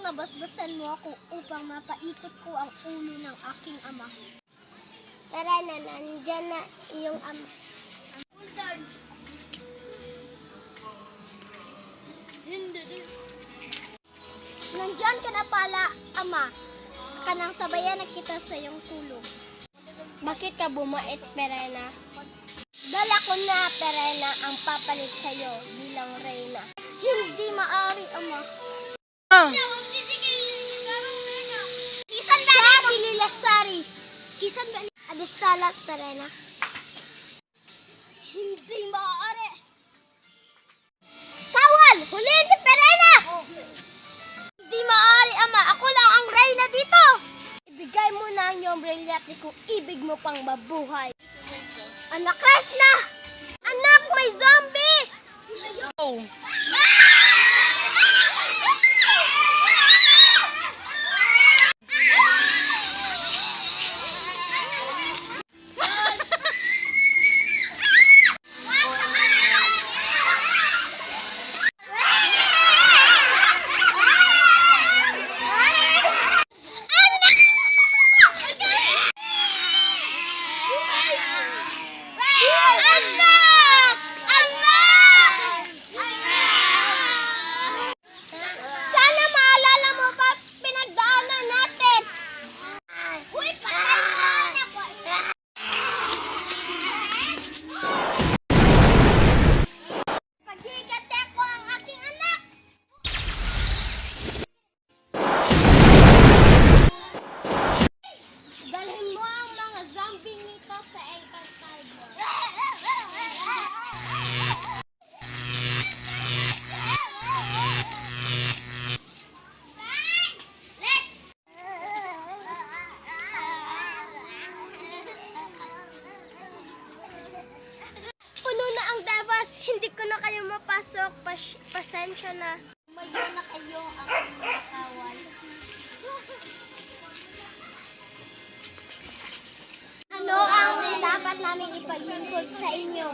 nga basbasan mo ako upang mapaikot ko ang ulo ng aking ama. Tara na, nandyan na iyong ama. Nandyan ka na pala, ama. Kanang sabayan na kita sa iyong tulog. Bakit ka bumait, Perena? Dala ko na, Perena, ang papalit sa'yo bilang reyna. Hindi maaari, ama. Kisan ba niya si Lilasari? Kisan ba niya? Abisalat, Perena. Hindi maaari. Kawal! Huliin si Perena! Hindi maaari, ama. Ako lang ang reyna dito. Ibigay mo na ang iyong brilyante kung ibig mo pang mabuhay. Anak, crash na! Anak, may zombie! Oh. Pasensya na. Mayo na kayo ang nakawal. Ano ang dapat namin ipaglingkod sa inyo?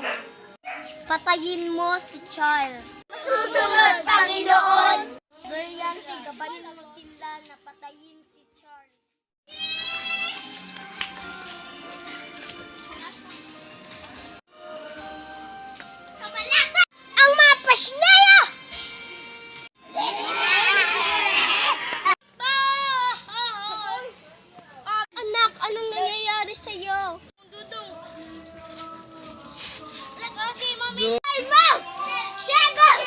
Patayin mo si Charles. Susunod, Panginoon! Brilyante, gabayin mo sila na patayin si Charles. Ang mga pasneya! Anak, anong nangyayari sa'yo? Dudong. Lagi, mami. Ay, ma! Shagon!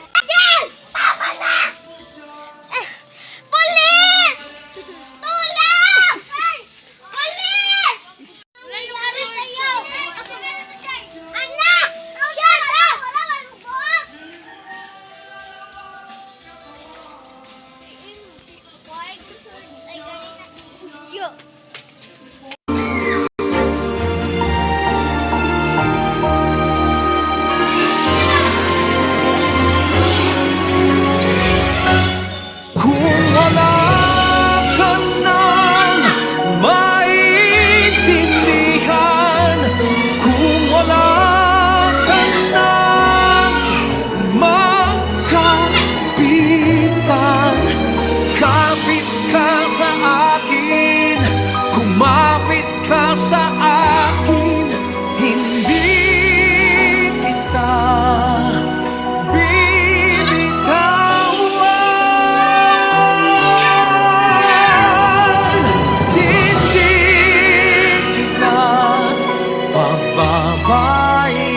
Again! Tama na! Police! Tulong! Police! Anong nangyayari sa'yo? Anak! Shagon! Yo! Kumapit ka sa akin, hindi kita bibitawan. Hindi kita pababayaan.